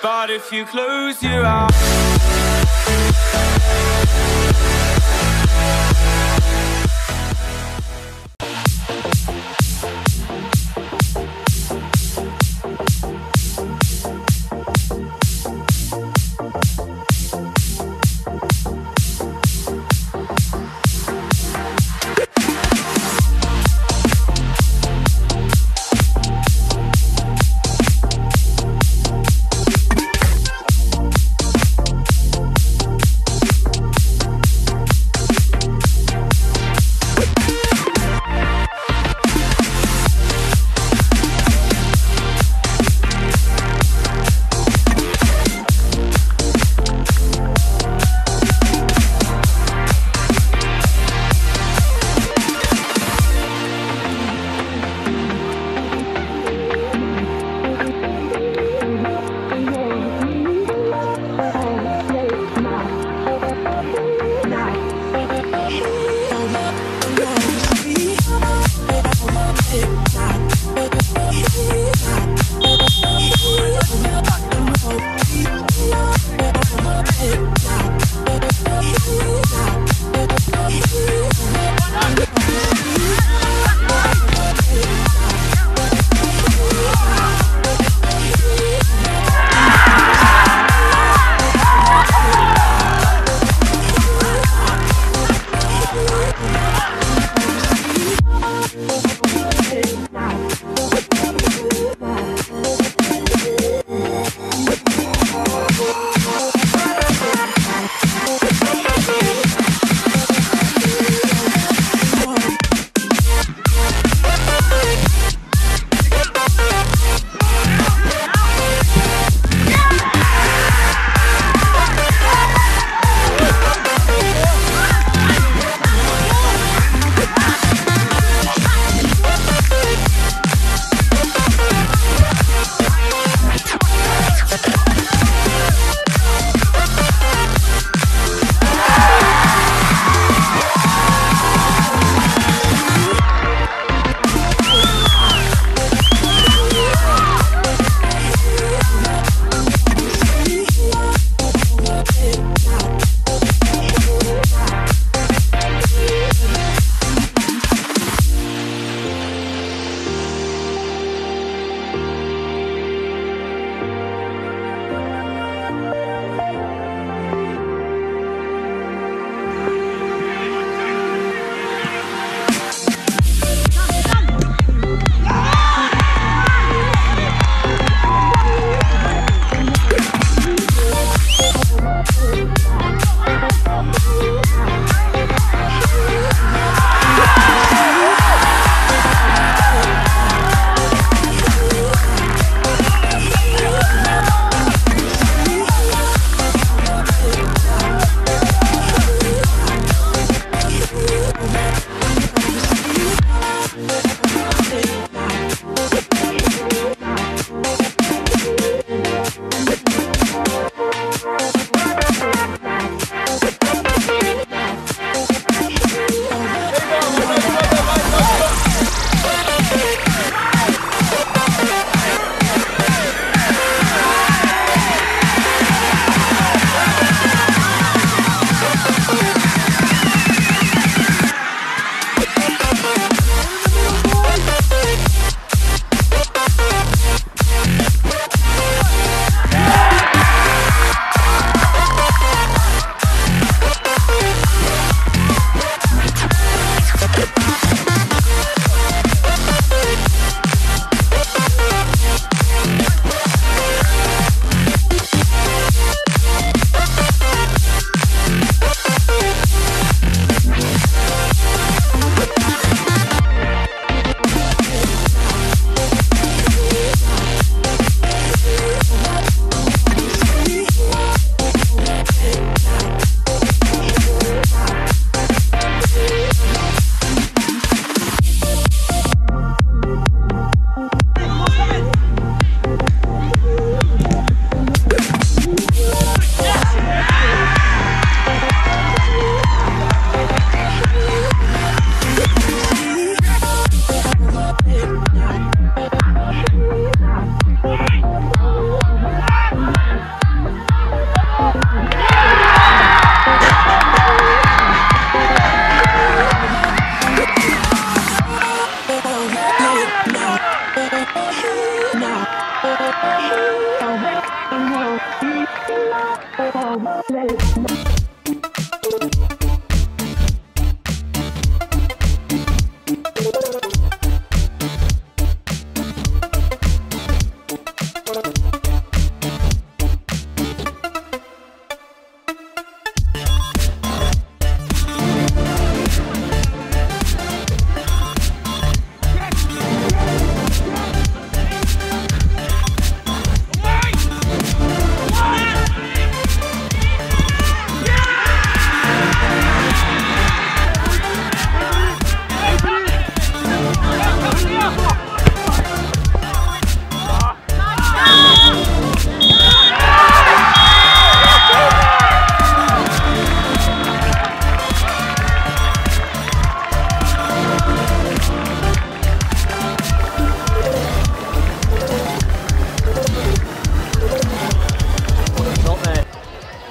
But if you close your eyes,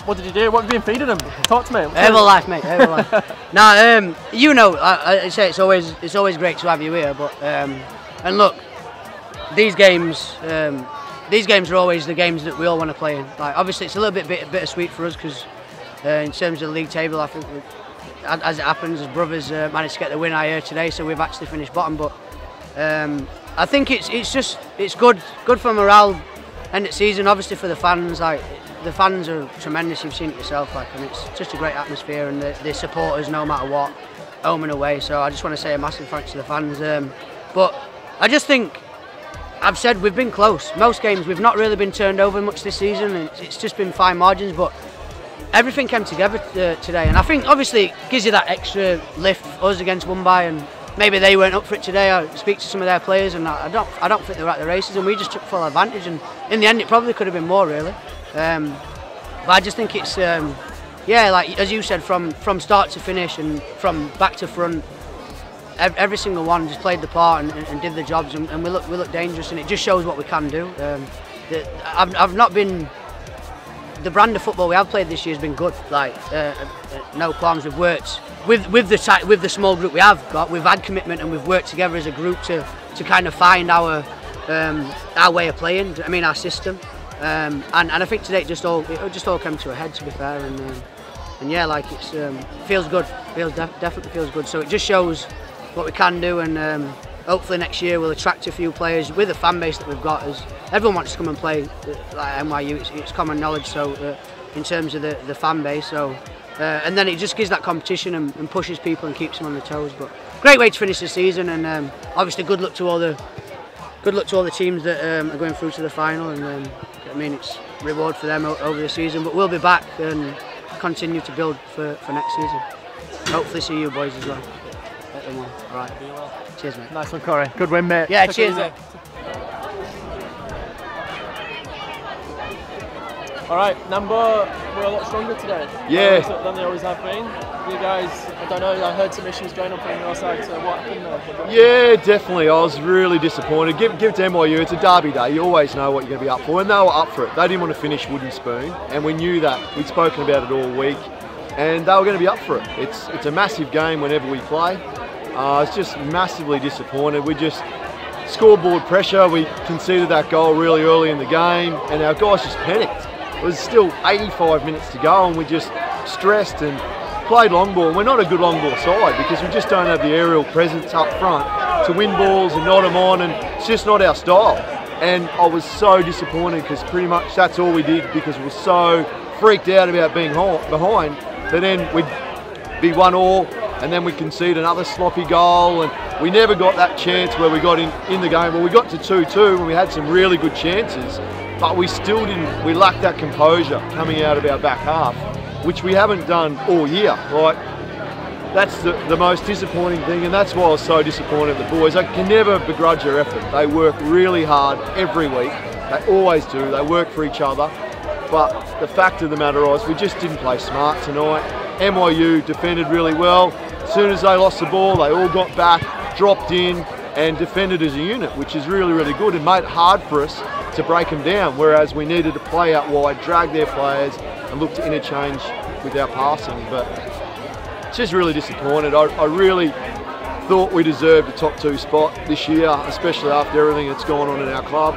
What did you do? What have you been feeding them? Talk to me. Herbalife, mate. Herbalife. Nah, you know, I say it's always great to have you here. But and look, these games are always the games that we all want to play in. Like, obviously, it's a little bit bittersweet for us because in terms of the league table, I think as it happens, as brothers managed to get the win out here today, so we've actually finished bottom. But I think it's good for morale end of season. Obviously for the fans, like. The fans are tremendous, you've seen it yourself, like, and it's just a great atmosphere, and they support us no matter what, home and away. So I just want to say a massive thanks to the fans. But I just think, I've said we've been close. Most games we've not really been turned over much this season, and it's just been fine margins, but everything came together today. And I think obviously it gives you that extra lift, us against Woombye, and maybe they weren't up for it today. I speak to some of their players, and I don't think they were at the races, and we just took full advantage, and in the end it probably could have been more, really. But I just think it's yeah, like as you said, from start to finish and from back to front, every single one just played the part and did the jobs, and we look dangerous, and it just shows what we can do. I've not been, the brand of football we have played this year has been good. Like no qualms. We've worked with the small group we have got. We've had commitment, and we've worked together as a group to kind of find our way of playing. I mean, our system. And I think today it just all came to a head, to be fair, and yeah, like it's feels good, definitely feels good. So it just shows what we can do, and hopefully next year we'll attract a few players with the fan base that we've got. As everyone wants to come and play like NYU, it's common knowledge. So in terms of the fan base, so and then it just gives that competition and pushes people and keeps them on their toes. But great way to finish the season, and obviously good luck to all the teams that are going through to the final, and I mean, it's reward for them over the season, but we'll be back and continue to build for next season. Hopefully see you boys as well. All right. Cheers, mate. Nice one, Corey. Good win, mate. Yeah, cheers, mate. All right, Nambour were a lot stronger today. Yeah. Than they always have been. You guys, I don't know, I heard some issues going on from your side, so what happened there? Yeah, definitely. I was really disappointed. Give to NYU, it's a derby day. You always know what you're going to be up for, and they were up for it. They didn't want to finish wooden spoon, and we knew that. We'd spoken about it all week, and they were going to be up for it. It's a massive game whenever we play. I was just massively disappointed. We just scoreboard pressure. We conceded that goal really early in the game, and our guys just panicked. It was still 85 minutes to go, and we just stressed and played long ball. We're not a good long ball side because we just don't have the aerial presence up front to win balls and knot them on, and it's just not our style. And I was so disappointed because pretty much that's all we did, because we were so freaked out about being behind. But then we'd be 1-1, and then we concede another sloppy goal, and we never got that chance where we got in the game. Well, we got to 2-2 and we had some really good chances, but we still didn't, we lacked that composure coming out of our back half, which we haven't done all year. Like, that's the most disappointing thing, and that's why I was so disappointed at the boys. I can never begrudge their effort. They work really hard every week. They always do. They work for each other. But the fact of the matter is, we just didn't play smart tonight. NYU defended really well. As soon as they lost the ball, they all got back, dropped in, and defended as a unit, which is really, really good, and made it hard for us to break them down, whereas we needed to play out wide, drag their players, and look to interchange with our passing. But it's just really disappointed. I really thought we deserved a top 2 spot this year, especially after everything that's gone on in our club.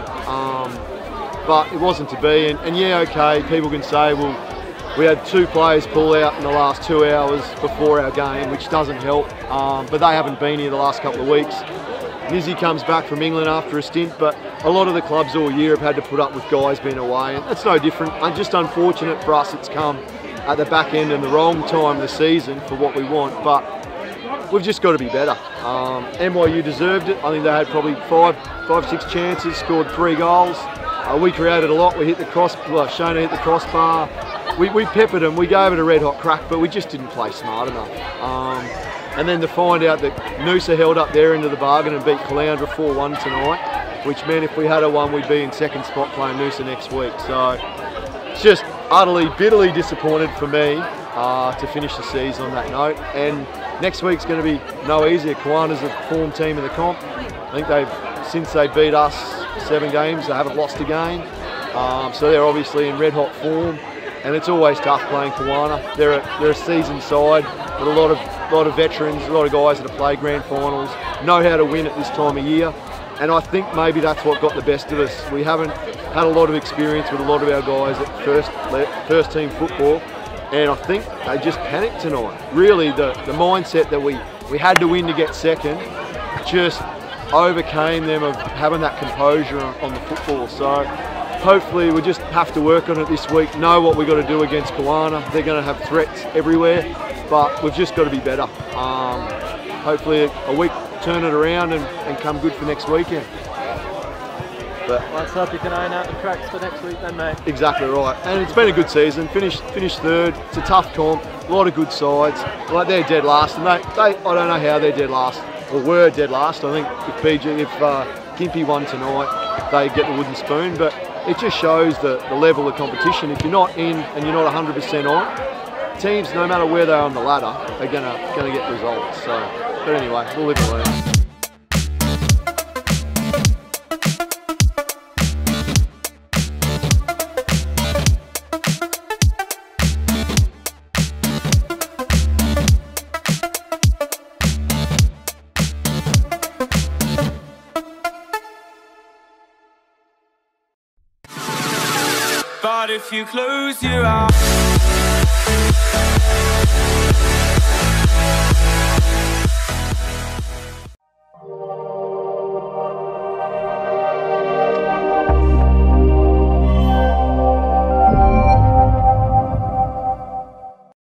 but it wasn't to be. And yeah, okay, people can say, well, we had 2 players pull out in the last 2 hours before our game, which doesn't help, but they haven't been here the last couple of weeks. Nizzy comes back from England after a stint, but a lot of the clubs all year have had to put up with guys being away, and it's no different. It's just unfortunate for us it's come at the back end and the wrong time of the season for what we want, but we've just got to be better. NYU deserved it. I think they had probably 5-6 chances, scored 3 goals. We created a lot. We hit the Shona hit the crossbar. We peppered them. We gave it a red hot crack, but we just didn't play smart enough. And then to find out that Noosa held up their end of the bargain and beat Caloundra 4-1 tonight, which meant if we had a one, we'd be in second spot playing Noosa next week. So it's just utterly, bitterly disappointed for me to finish the season on that note. And next week's going to be no easier. Kiwana's a form team in the comp. I think since they beat us 7 games, they haven't lost a game. So they're obviously in red hot form, and it's always tough playing Kiwana. They're a seasoned side, but a lot of veterans, a lot of guys that have played grand finals, know how to win at this time of year. And I think maybe that's what got the best of us. We haven't had a lot of experience with a lot of our guys at first team football, and I think they just panicked tonight. Really, the mindset that we had to win to get second just overcame them of having that composure on the football. So hopefully we just have to work on it this week, know what we've got to do against Kiwana. They're going to have threats everywhere, but we've just got to be better. Hopefully a week, turn it around and come good for next weekend. But let's hope you can iron out the cracks for next week then, mate. Exactly right. And it's been a good season. Finished third. It's a tough comp. A lot of good sides. Like they're dead last, and I don't know how they're dead last, or were dead last. I think if Gympie won tonight, they get the wooden spoon. But it just shows the level of competition. If you're not in and you're not 100% on, teams, no matter where they are on the ladder, are gonna get results. So, but anyway, we'll live and learn. But if you close your eyes